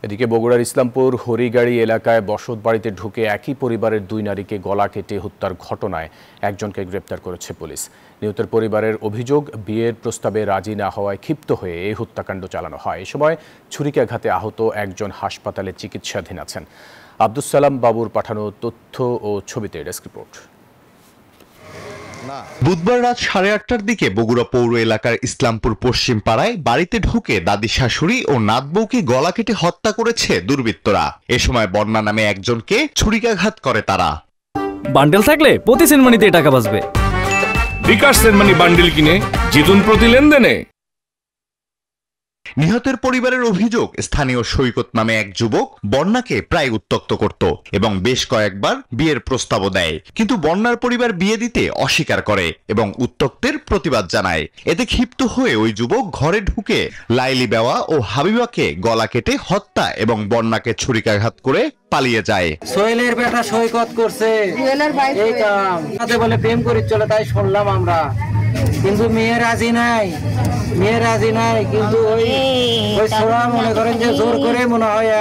এদিকে বগুড়ার ইসলামপুর হরিগাড়ি এলাকায় বসতবাড়িতে ঢুকে একই পরিবারের 2 নারীকে গলা কেটে হত্যার ঘটনায় একজনকে গ্রেপ্তার করেছে পুলিশ। নিহতের পরিবারের অভিযোগ, বিয়ের প্রস্তাবে রাজি না হওয়ায় ক্ষিপ্ত হয়ে এই হত্যাকাণ্ড চালানো হয়। এ সময় ছুরিকাঘাতে আহত একজন হাসপাতালে চিকিৎসাধীন আছেন। আব্দুস সালাম বাবুর পাঠানো তথ্য ও ছবিতে ডেস্ক রিপোর্ট। বুধবার রাত 8:30টার দিকে বগুড়া পৌর এলাকার ইসলামপুর পশ্চিম পাড়ায় বাড়িতে ঢুকে দাদি শাশুড়ি ও নাতবউকে গলা কেটে হত্যা করেছে দুর্বৃত্তরা। এ সময় বন্যা নামে একজনকে ছুরিকাঘাত করে তারা। বান্ডেল থাকলে প্রতি সেনমানিতে টাকা বাঁচবে। বিকাশ সেনমানি বান্ডেল কিনে জিতুন প্রতি লেনদেনে। নিহতের পরিবারের অভিযোগ, স্থানীয় সৈকত নামে এক যুবক বন্যাকে প্রায় উত্ত্যক্ত করত এবং বেশ কয়েকবার বিয়ের প্রস্তাবও দেয়, কিন্তু বন্যার পরিবার বিয়ে দিতে অস্বীকার করে এবং উত্ত্যক্তের প্রতিবাদ জানায়। এতে ক্ষিপ্ত হয়ে ওই যুবক ঘরে ঢুকে লাইলি বেওয়া ও হাবিবাকে গলা কেটে হত্যা এবং বন্যাকে ছুরিকাঘাত করে পালিয়ে যায়। সোহেলের বেটা সৈকত করছে এই কাম, তাতে বলে প্রেম করি চলে, তাই শুনলাম আমরা, কিন্তু মেয়ে রাজি নাই, কিন্তু ওই ছোড়া মনে করেন যে জোর করে মনে হয়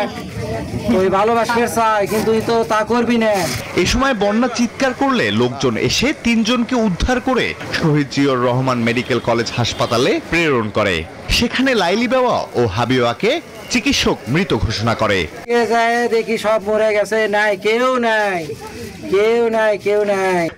ওই ভালোবাসতে চায়, কিন্তু তো তা করবি না। এ সময় বন্যা চিৎকার করলে লোকজন এসে 3 জনকে উদ্ধার করে শহীদ জিয়র রহমান মেডিকেল কলেজ হাসপাতালে প্রেরণ করে। সেখানে লাইলি বেওয়া ও হাবিবাকে চিকিৎসক মৃত ঘোষণা করে। দেখি সব মরে গেছে, নাই কেউ নাই।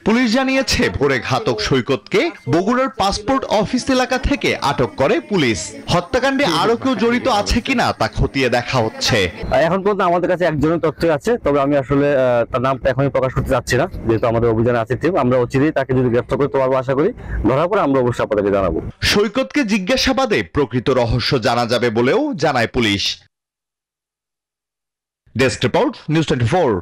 পুলিশ জানিয়েছে ভোরে ঘাতক সৈকতকে বগুড়ার পাসপোর্ট অফিস এলাকা থেকে আটক করে পুলিশ। হত্যাকাণ্ডে আরো কেউ জড়িত আছে কিনা তা খতিয়ে দেখা হচ্ছে। এখন পর্যন্ত আমাদের কাছে একজনের তথ্য আছে, তবে আমি আসলে তার নামটা এখনই প্রকাশ করতে যাচ্ছি না, যেহেতু আমাদের অভিযানে আছে টিম। আমরা অচিরেই তাকে যদি গ্রেফতার করতে পারবো আশা করি, ধরার পরে আমরা অবশ্যই আপনাদেরকে জানাবো। সৈকতকে জিজ্ঞাসাবাদে প্রকৃত রহস্য জানা যাবে বলেও জানায় পুলিশ। Desk report, news 24।